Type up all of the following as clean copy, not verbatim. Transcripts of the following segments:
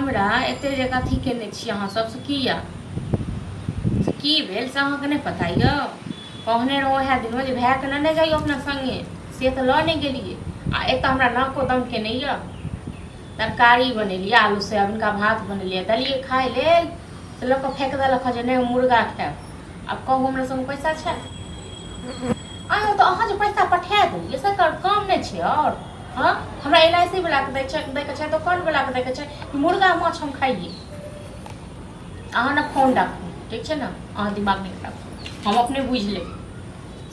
हमरा एते जगह अथी केने छी अहाँ सबसे किया की भेल से अहाँके नहीं पता ये कहने रहो है दिन में भाई के नहीं जाइयो अपना संगे से तो ल नहीं गेलिए आ एत हमरा नाको दम के नहीं ये तरकारी बनेलिए आलू सोयाबीन का भात बनेलिए दलिए खाए ले से लोग फेंक दिलक जे नहीं मुर्गा खाएब अब कहू हमरा संग पैसा छै अहाँ तो अहाँ जो पैसा पठा देलिए से काम नहीं छै और हाँ हमरा LIC वाला के दै के छै दुकान वाला के दै के छै कि मुर्गा माछ हम खाइए अहाँ ना फोन राखू ठीक है ना अहाँ दिमाग नहीं खराब हम अपने बुझ ले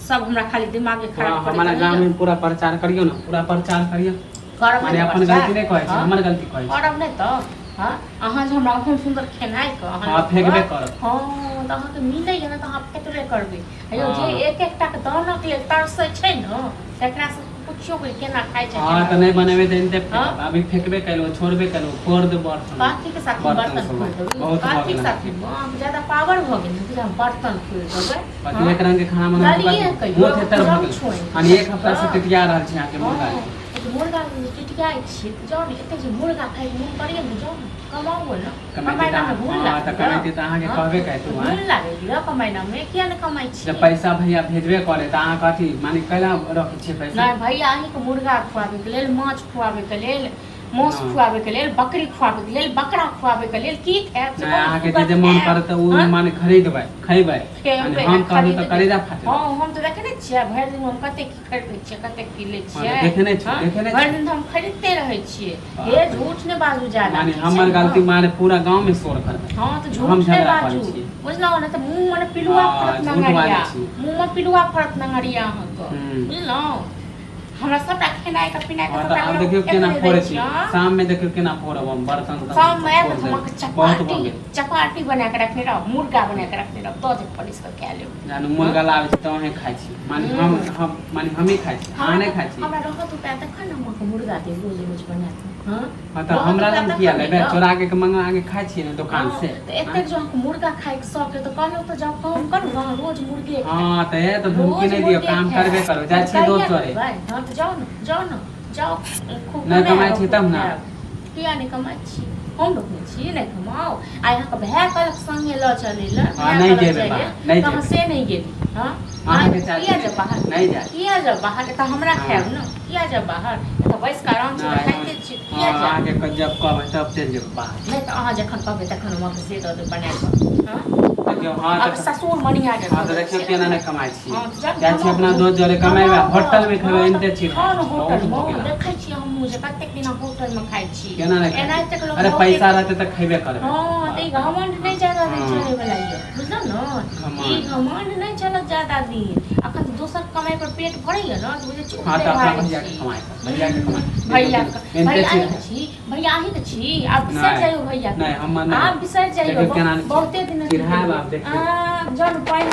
सब हमरा खाली दिमाग खराब कर हमारा गांव में पूरा प्रचार करियो ना पूरा प्रचार करियो माने अपन गलती नहीं कहै छै हमर गलती कहै छै करब नहीं तो हां अहाँ जे हमरा अपन सुंदर खेनाइ क हां फेकबे करब हां त अहाँ के मिलै है ना त अहाँ केतरे करबे अयो जे एक एक टा के दाना के तरसै छै न तकरा से पूछियो के केना खाइ छै हां त नहीं बनेबे त इनते अभी फेकबे कैलो छोड़बे कैलो फोड़ दे बर्तन काठी के साथ बर्तन फोड़ दो काठी के साथ ज्यादा पावर भ गेल कि हम बर्तन फोड़ देबै बाकी एक रंग के खाना बनाबे बहुत हेतर भ गेल अनि एक हफ्ता से टिटिया रहल छी आके मुर्गा टिटिया छी जाउ ने एते जे मुर्गा खाइ मन करिए न जाउ कमाओ न कमाइना में भूल लाग त कमाइते त अहाँ के कहबे काहे तू भूल लागे ल कमाइना में किया न कमाइ छी जब पैसा भैया भेजबे करे त अहाँ कथि माने कैला रख छी पैसा नहीं भैया अहीं के मुर्गा खुआबे के लेल माछ खुआबे के लेल मांस खुआबे के लेल बकरी खुआबे के लेल बकरा खुआबे के लेल की खाएब से अहाँ के जे मन करत उ माने खरीदबै खैबै हम कहू त करेजा फाटे हां हम त देखने छियै भरि दिन हम कते की खरीदै छियै कते की लै छियै देखने छी भरि दिन हम खरीदते रहै छियै हे झूठ ने बाजू ज्यादा माने हमर गलती माने पूरा गांव में शोर करबै हां त झूठ ने बाजू बुझलौ न त मुंह में पिलुआ फरत नंगरिया मुंह में पिलुआ फरत नंगरिया अहाँ को बुझलौ हमरा सबटा खेनाइ का पिनाइ का पता अब देखियो केना फोड़े छी शाम में देखियो केना फोड़ब हम बर्तन शाम में हम चपाटी बना के रखने रह मुर्गा बना के रखने रह तो जे पुलिस के खा लेब जानु मुर्गा लावे त अहे खाइ छी माने हम माने हमी खाइ छी अहाँ नहीं खाइ छी हमरा रहत उपाय त खा न हम मुर्गा दे रोज रोज बना के हां त हमरा लग किया लेबे चोरा के मंगा के खाइ छी न दुकान से त एते जो मुर्गा खाइ के शौक है त कहलो त जाओ काम करू वहां रोज मुर्गे हां त ए त धमकी नहीं दियो काम करबे करो जा छी दो चोरे हां त जाओ न जाओ खूब नहीं कमाई छी तब ना किया नहीं कमाई छी हम लोग नहीं छी नहीं कमाओ आ यहाँ का भाई कल संगे ल चले ल नहीं जेबे नहीं कहां से नहीं गेली हां अहाँ के किया जब बाहर नहीं जा किया जब बाहर त हमरा खाएब न किया जब बाहर त बैस का आराम से खाइते छी किया अहाँ के जब कहबै तब चल जेब बाहर नहीं त अहाँ जखन कहबै तखन हम से दे बना के हां देखियो हां अब ससुर मनिया के हां त देखियो केना नहीं कमाई छी जा छी अपना दोस्त जरे कमाइबा होटल में खेबै इनते छी हां होटल में देखै छी हम मुझे कतेक दिन होटल में खाइ छी केना नहीं एना तक लोग अरे पैसा रहते त खैबे करबे हां त घमंड नहीं ज्यादा नहीं चले वाला ये बुझल न ई घमंड नहीं चलत ज्यादा दिन अखन तो दोसर कमाई पर पेट भरैया न तो बुझे छी हां त अपना भैया के कमाई भैया आही के छी आप बिसर जाइयो भैया नहीं हम आप बिसर जाइयो बहुते दिन किराया बाप देखियो जन पाइन